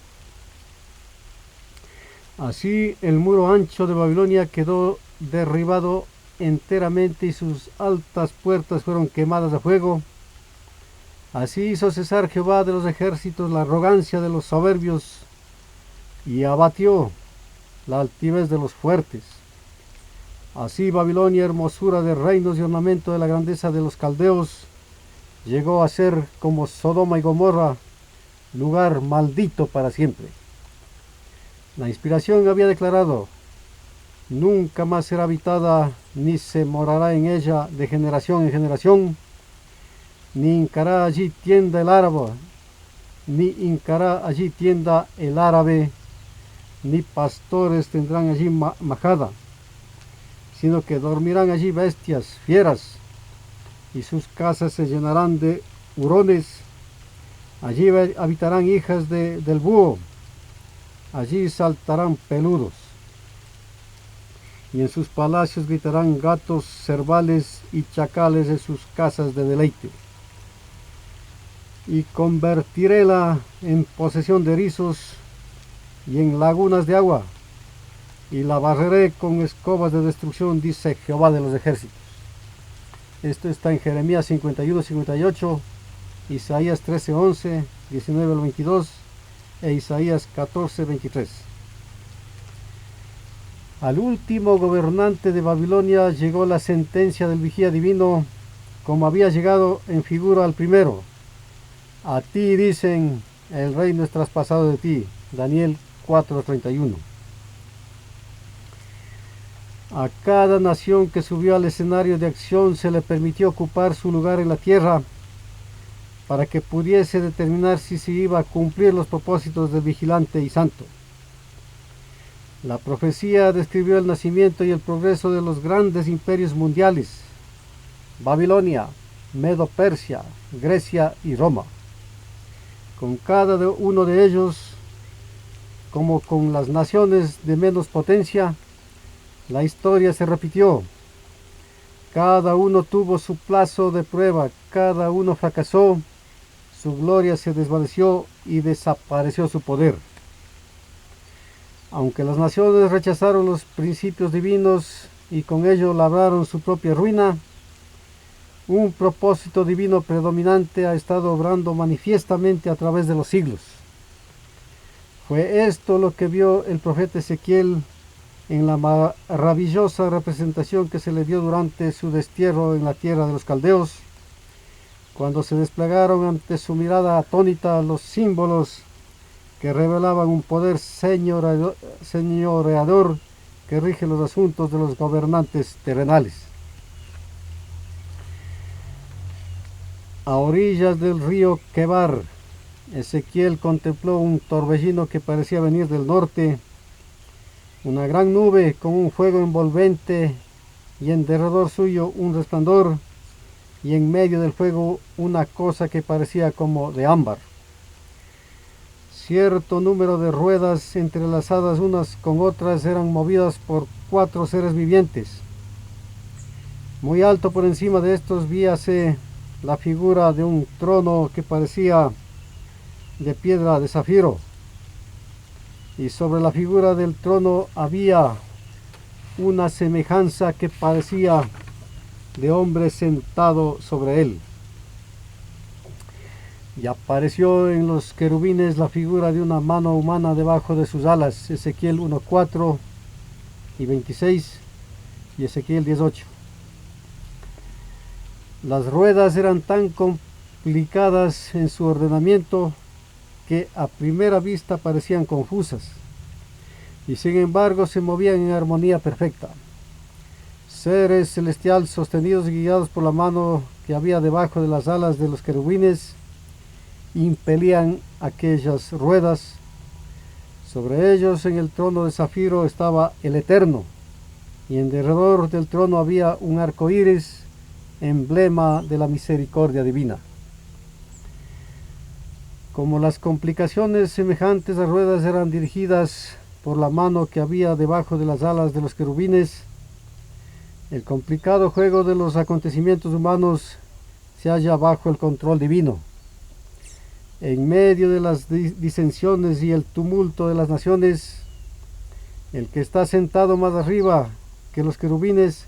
Así el muro ancho de Babilonia quedó derribado enteramente y sus altas puertas fueron quemadas a fuego. Así hizo cesar Jehová de los ejércitos la arrogancia de los soberbios y abatió la altivez de los fuertes. Así Babilonia, hermosura de reinos y ornamento de la grandeza de los caldeos, llegó a ser como Sodoma y Gomorra, lugar maldito para siempre. La inspiración había declarado: nunca más será habitada, ni se morará en ella de generación en generación, ni hincará allí tienda el árabe, ni pastores tendrán allí majada, sino que dormirán allí bestias fieras, y sus casas se llenarán de hurones. Allí habitarán hijas del búho, allí saltarán peludos, y en sus palacios gritarán gatos, cervales y chacales en sus casas de deleite. Y convertiréla en posesión de erizos y en lagunas de agua, y la barreré con escobas de destrucción, dice Jehová de los ejércitos. Esto está en Jeremías 51, 58, Isaías 13, 11, 19 al 22 e Isaías 14, 23. Al último gobernante de Babilonia llegó la sentencia del vigía divino, como había llegado en figura al primero. A ti dicen, el reino es traspasado de ti. Daniel 4:31. A cada nación que subió al escenario de acción se le permitió ocupar su lugar en la tierra para que pudiese determinar si se iba a cumplir los propósitos del vigilante y santo. La profecía describió el nacimiento y el progreso de los grandes imperios mundiales: Babilonia, Medo-Persia, Grecia y Roma. Con cada uno de ellos, como con las naciones de menos potencia, la historia se repitió. Cada uno tuvo su plazo de prueba, cada uno fracasó, su gloria se desvaneció y desapareció su poder. Aunque las naciones rechazaron los principios divinos y con ello labraron su propia ruina, un propósito divino predominante ha estado obrando manifiestamente a través de los siglos. Fue esto lo que vio el profeta Ezequiel en la maravillosa representación que se le dio durante su destierro en la tierra de los caldeos, cuando se desplegaron ante su mirada atónita los símbolos que revelaban un poder señoreador que rige los asuntos de los gobernantes terrenales. A orillas del río Quebar, Ezequiel contempló un torbellino que parecía venir del norte, una gran nube con un fuego envolvente y en derredor suyo un resplandor, y en medio del fuego una cosa que parecía como de ámbar. Cierto número de ruedas entrelazadas unas con otras eran movidas por 4 seres vivientes. Muy alto por encima de estos víase la figura de un trono que parecía de piedra de zafiro, y sobre la figura del trono había una semejanza que parecía de hombre sentado sobre él. Y apareció en los querubines la figura de una mano humana debajo de sus alas. Ezequiel 1:4 y 26 y Ezequiel 10:8. Las ruedas eran tan complicadas en su ordenamiento que a primera vista parecían confusas, y sin embargo se movían en armonía perfecta. seres celestiales sostenidos y guiados por la mano que había debajo de las alas de los querubines, impelían aquellas ruedas. Sobre ellos en el trono de zafiro estaba el Eterno, y en derredor del trono había un arco iris, emblema de la misericordia divina. Como las complicaciones semejantes a ruedas eran dirigidas por la mano que había debajo de las alas de los querubines, el complicado juego de los acontecimientos humanos se halla bajo el control divino. En medio de las disensiones y el tumulto de las naciones, el que está sentado más arriba que los querubines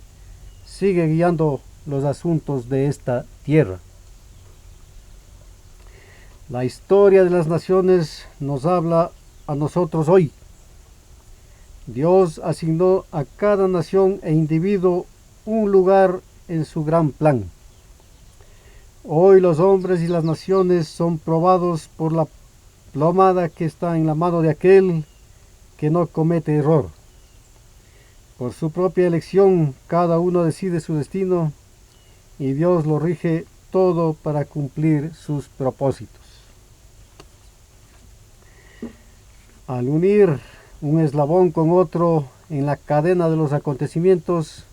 sigue guiando los asuntos de esta tierra. La historia de las naciones nos habla a nosotros hoy. Dios asignó a cada nación e individuo un lugar en su gran plan. Hoy los hombres y las naciones son probados por la plomada que está en la mano de aquel que no comete error. Por su propia elección, cada uno decide su destino y Dios lo rige todo para cumplir sus propósitos. Al unir un eslabón con otro en la cadena de los acontecimientos,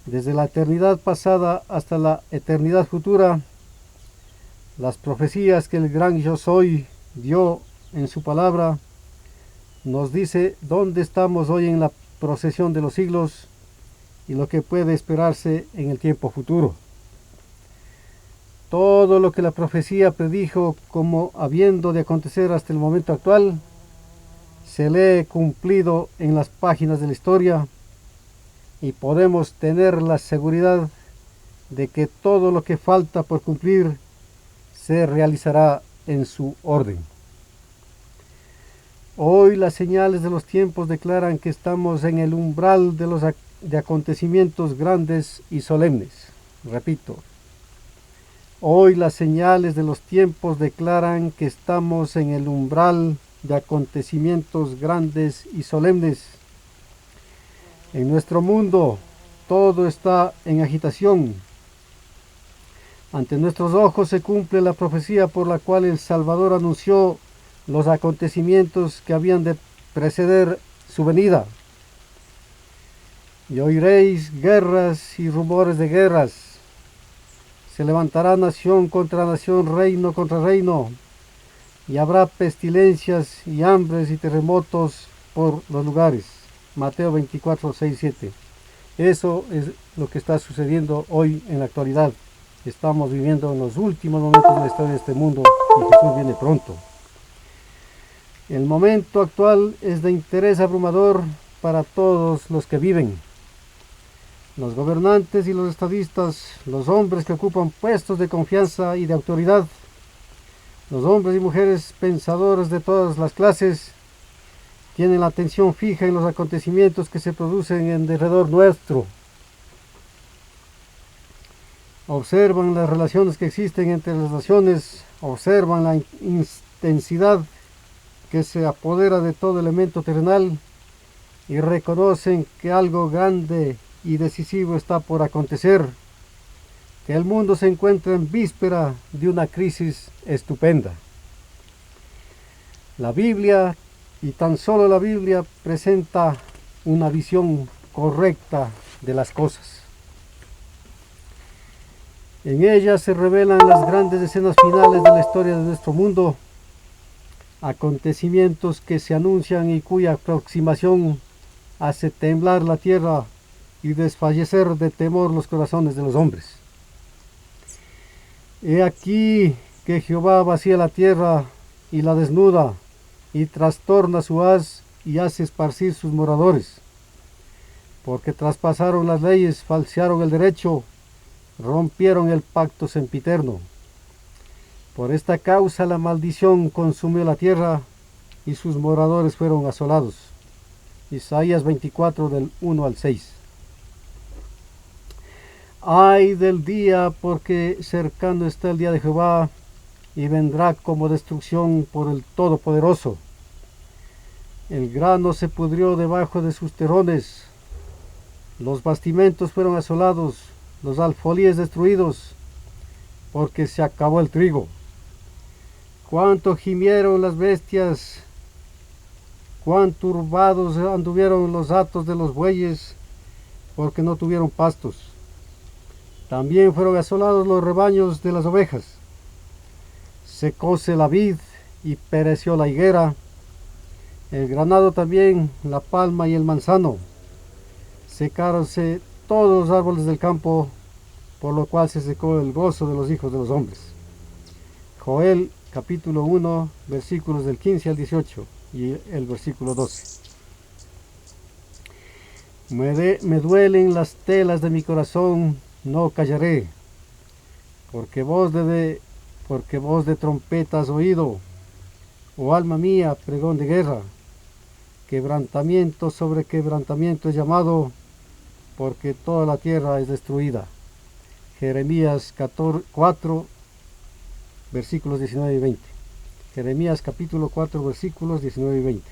desde la eternidad pasada hasta la eternidad futura, las profecías que el gran Yo Soy dio en su palabra nos dice dónde estamos hoy en la procesión de los siglos y lo que puede esperarse en el tiempo futuro. Todo lo que la profecía predijo como habiendo de acontecer hasta el momento actual se lee cumplido en las páginas de la historia, y podemos tener la seguridad de que todo lo que falta por cumplir se realizará en su orden. Hoy las señales de los tiempos declaran que estamos en el umbral de acontecimientos grandes y solemnes. Repito, hoy las señales de los tiempos declaran que estamos en el umbral de acontecimientos grandes y solemnes. En nuestro mundo todo está en agitación. Ante nuestros ojos se cumple la profecía por la cual el Salvador anunció los acontecimientos que habían de preceder su venida. Y oiréis guerras y rumores de guerras. Se levantará nación contra nación, reino contra reino, y habrá pestilencias y hambres y terremotos por los lugares. Mateo 24, 6, 7. Eso es lo que está sucediendo hoy en la actualidad. Estamos viviendo en los últimos momentos de la historia de este mundo y Jesús viene pronto. El momento actual es de interés abrumador para todos los que viven. Los gobernantes y los estadistas, los hombres que ocupan puestos de confianza y de autoridad, los hombres y mujeres pensadores de todas las clases, tienen la atención fija en los acontecimientos que se producen en derredor nuestro. Observan las relaciones que existen entre las naciones, observan la intensidad que se apodera de todo elemento terrenal y reconocen que algo grande y decisivo está por acontecer, que el mundo se encuentra en víspera de una crisis estupenda. La Biblia, y tan solo la Biblia, presenta una visión correcta de las cosas. En ella se revelan las grandes escenas finales de la historia de nuestro mundo, acontecimientos que se anuncian y cuya aproximación hace temblar la tierra y desfallecer de temor los corazones de los hombres. He aquí que Jehová vacía la tierra y la desnuda, y trastorna su haz y hace esparcir sus moradores, porque traspasaron las leyes, falsearon el derecho, rompieron el pacto sempiterno. Por esta causa la maldición consumió la tierra y sus moradores fueron asolados. Isaías 24 del 1 al 6. Ay del día, porque cercano está el día de Jehová, y vendrá como destrucción por el Todopoderoso. El grano se pudrió debajo de sus terones, Los bastimentos fueron asolados, los alfolíes destruidos, porque se acabó el trigo. Cuánto gimieron las bestias, cuán turbados anduvieron los hatos de los bueyes, porque no tuvieron pastos. También fueron asolados los rebaños de las ovejas. Secóse la vid y pereció la higuera, el granado también, la palma y el manzano. Secáronse todos los árboles del campo, por lo cual se secó el gozo de los hijos de los hombres. Joel capítulo 1, versículos del 15 al 18 y el versículo 12. Me duelen las telas de mi corazón, no callaré, porque voz de trompeta has oído, oh alma mía, pregón de guerra. Quebrantamiento sobre quebrantamiento es llamado, porque toda la tierra es destruida. Jeremías 4, versículos 19 y 20. Jeremías capítulo 4, versículos 19 y 20.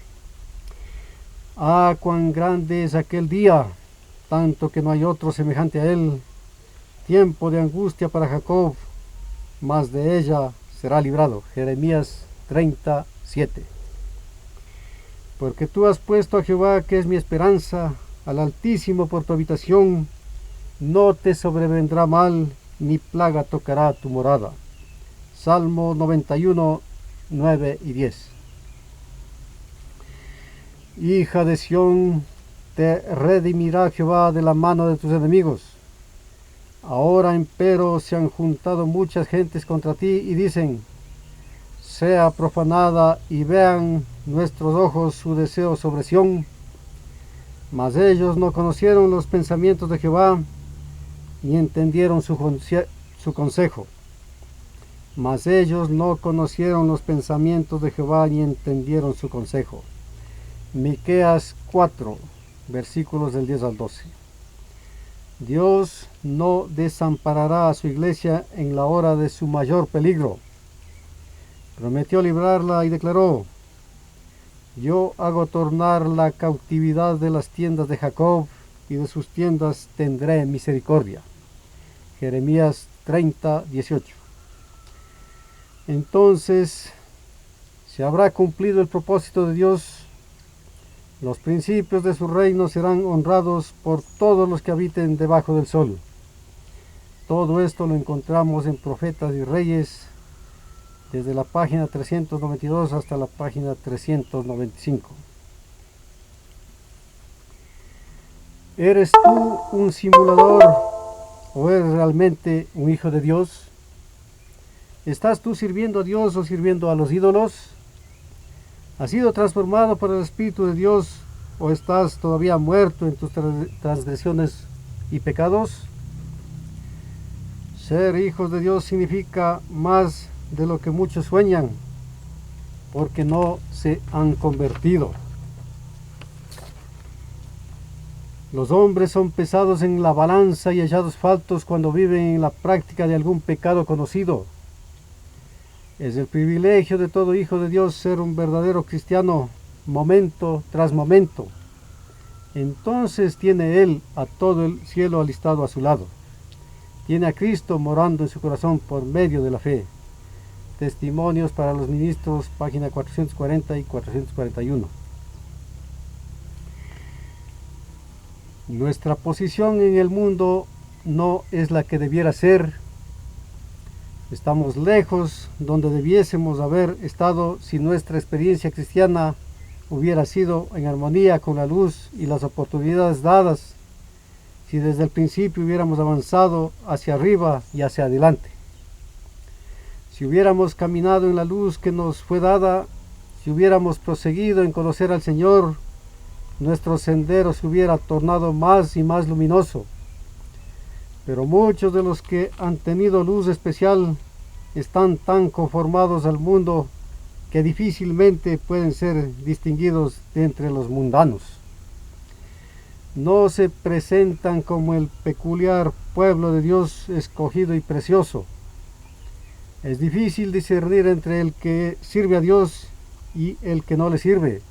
Ah, cuán grande es aquel día, tanto que no hay otro semejante a él. Tiempo de angustia para Jacob, mas de ella será librado. Jeremías 37. Porque tú has puesto a Jehová, que es mi esperanza, al Altísimo por tu habitación, no te sobrevendrá mal, ni plaga tocará tu morada. Salmo 91, 9 y 10. Hija de Sión, te redimirá Jehová de la mano de tus enemigos. Ahora empero se han juntado muchas gentes contra ti y dicen, sea profanada y vean nuestros ojos su deseo sobre Sión. Mas ellos no conocieron los pensamientos de Jehová, ni entendieron su consejo. Mas ellos no conocieron los pensamientos de Jehová, ni entendieron su consejo. Miqueas 4, versículos del 10 al 12. Dios no desamparará a su iglesia en la hora de su mayor peligro. Prometió librarla y declaró, yo hago tornar la cautividad de las tiendas de Jacob, y de sus tiendas tendré misericordia. Jeremías 30, 18. Entonces se habrá cumplido el propósito de Dios. Los principios de su reino serán honrados por todos los que habiten debajo del sol. Todo esto lo encontramos en Profetas y Reyes, desde la página 392 hasta la página 395. ¿Eres tú un simulador o eres realmente un hijo de Dios? ¿Estás tú sirviendo a Dios o sirviendo a los ídolos? ¿Has sido transformado por el Espíritu de Dios o estás todavía muerto en tus transgresiones y pecados? Ser hijos de Dios significa más de lo que muchos sueñan, porque no se han convertido. Los hombres son pesados en la balanza y hallados faltos cuando viven en la práctica de algún pecado conocido. Es el privilegio de todo hijo de Dios ser un verdadero cristiano momento tras momento. Entonces tiene él a todo el cielo alistado a su lado. Tiene a Cristo morando en su corazón por medio de la fe. Testimonios para los ministros, página 440 y 441. Nuestra posición en el mundo no es la que debiera ser. Estamos lejos donde debiésemos haber estado si nuestra experiencia cristiana hubiera sido en armonía con la luz y las oportunidades dadas, si desde el principio hubiéramos avanzado hacia arriba y hacia adelante. Si hubiéramos caminado en la luz que nos fue dada, si hubiéramos proseguido en conocer al Señor, nuestro sendero se hubiera tornado más y más luminoso. Pero muchos de los que han tenido luz especial están tan conformados al mundo que difícilmente pueden ser distinguidos de entre los mundanos. No se presentan como el peculiar pueblo de Dios escogido y precioso. Es difícil discernir entre el que sirve a Dios y el que no le sirve.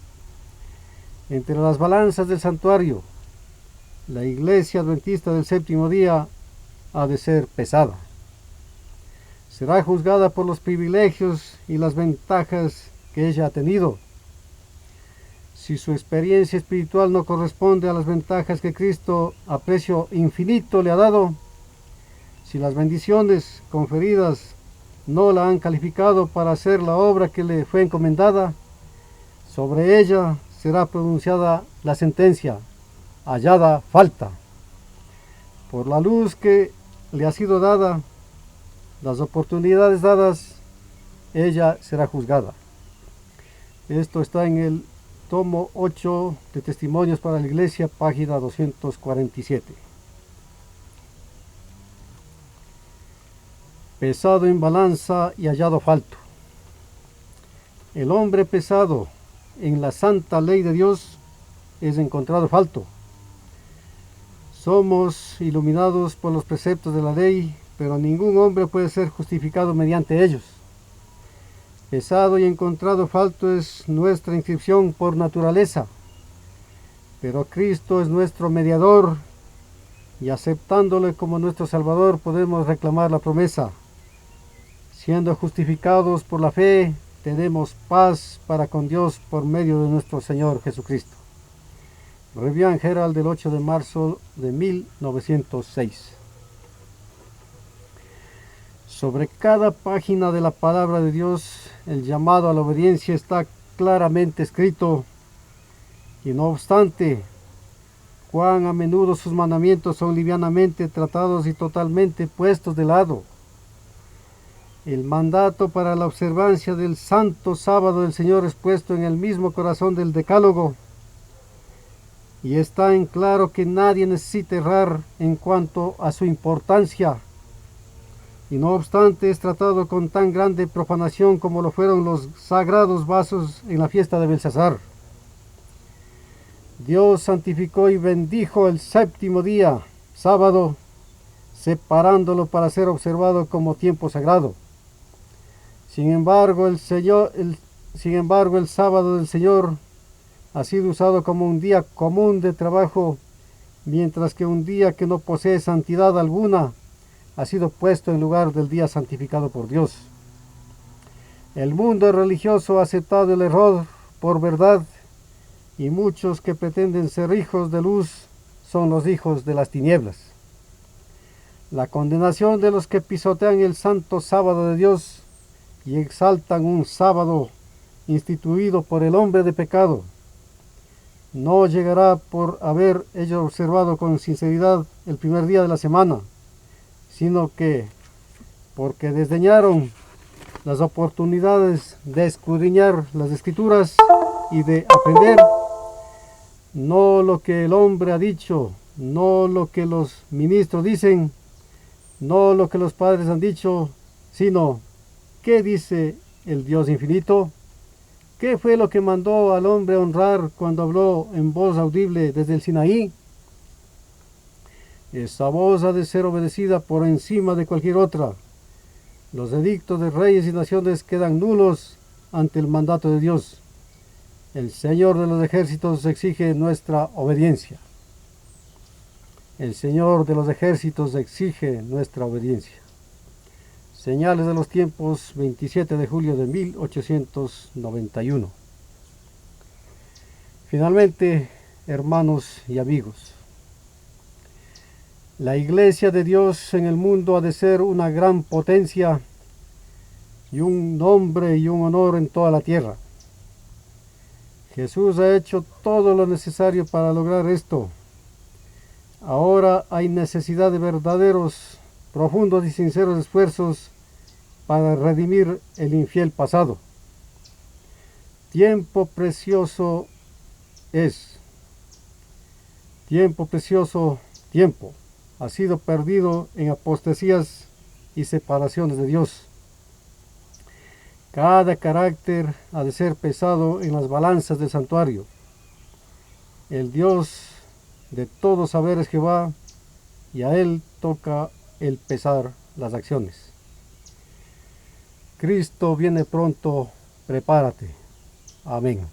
Entre las balanzas del santuario La iglesia adventista del séptimo día ha de ser pesada. Será juzgada por los privilegios y las ventajas que ella ha tenido. Si su experiencia espiritual no corresponde a las ventajas que Cristo a precio infinito le ha dado, si las bendiciones conferidas no la han calificado para hacer la obra que le fue encomendada, sobre ella será pronunciada la sentencia: hallada falta. Por la luz que le ha sido dada, las oportunidades dadas, ella será juzgada. Esto está en el tomo 8 de Testimonios para la Iglesia, página 247. Pesado en balanza y hallado falto. El hombre pesado en la santa ley de Dios es encontrado falto. Somos iluminados por los preceptos de la ley, pero ningún hombre puede ser justificado mediante ellos. Pesado y encontrado falto es nuestra inscripción por naturaleza, pero Cristo es nuestro mediador y aceptándole como nuestro Salvador podemos reclamar la promesa. Siendo justificados por la fe, tenemos paz para con Dios por medio de nuestro Señor Jesucristo. Review and Herald del 8 de marzo de 1906. Sobre cada página de la palabra de Dios, el llamado a la obediencia está claramente escrito, y no obstante, cuán a menudo sus mandamientos son livianamente tratados y totalmente puestos de lado. El mandato para la observancia del santo sábado del Señor es puesto en el mismo corazón del decálogo, y está en claro que nadie necesita errar en cuanto a su importancia, y no obstante es tratado con tan grande profanación como lo fueron los sagrados vasos en la fiesta de Belsasar. Dios santificó y bendijo el séptimo día, sábado, separándolo para ser observado como tiempo sagrado. Sin embargo, el sábado del Señor ha sido usado como un día común de trabajo, mientras que un día que no posee santidad alguna ha sido puesto en lugar del día santificado por Dios. El mundo religioso ha aceptado el error por verdad, y muchos que pretenden ser hijos de luz son los hijos de las tinieblas. La condenación de los que pisotean el santo sábado de Dios y exaltan un sábado instituido por el hombre de pecado no llegará por haber ellos observado con sinceridad el primer día de la semana, sino que porque desdeñaron las oportunidades de escudriñar las Escrituras y de aprender no lo que el hombre ha dicho, no lo que los ministros dicen, no lo que los padres han dicho, sino ¿qué dice el Dios infinito? ¿Qué fue lo que mandó al hombre honrar cuando habló en voz audible desde el Sinaí? Esa voz ha de ser obedecida por encima de cualquier otra. Los edictos de reyes y naciones quedan nulos ante el mandato de Dios. El Señor de los ejércitos exige nuestra obediencia. El Señor de los ejércitos exige nuestra obediencia. Señales de los tiempos, 27 de julio de 1891. Finalmente, hermanos y amigos, la Iglesia de Dios en el mundo ha de ser una gran potencia y un nombre y un honor en toda la tierra. Jesús ha hecho todo lo necesario para lograr esto. Ahora hay necesidad de verdaderos, profundos y sinceros esfuerzos para redimir el infiel pasado. Tiempo precioso es. Tiempo precioso, tiempo. Ha sido perdido en apostasías y separaciones de Dios. Cada carácter ha de ser pesado en las balanzas del santuario. El Dios de todo saber es Jehová, y a Él toca el pesar las acciones. Cristo viene pronto, prepárate. Amén.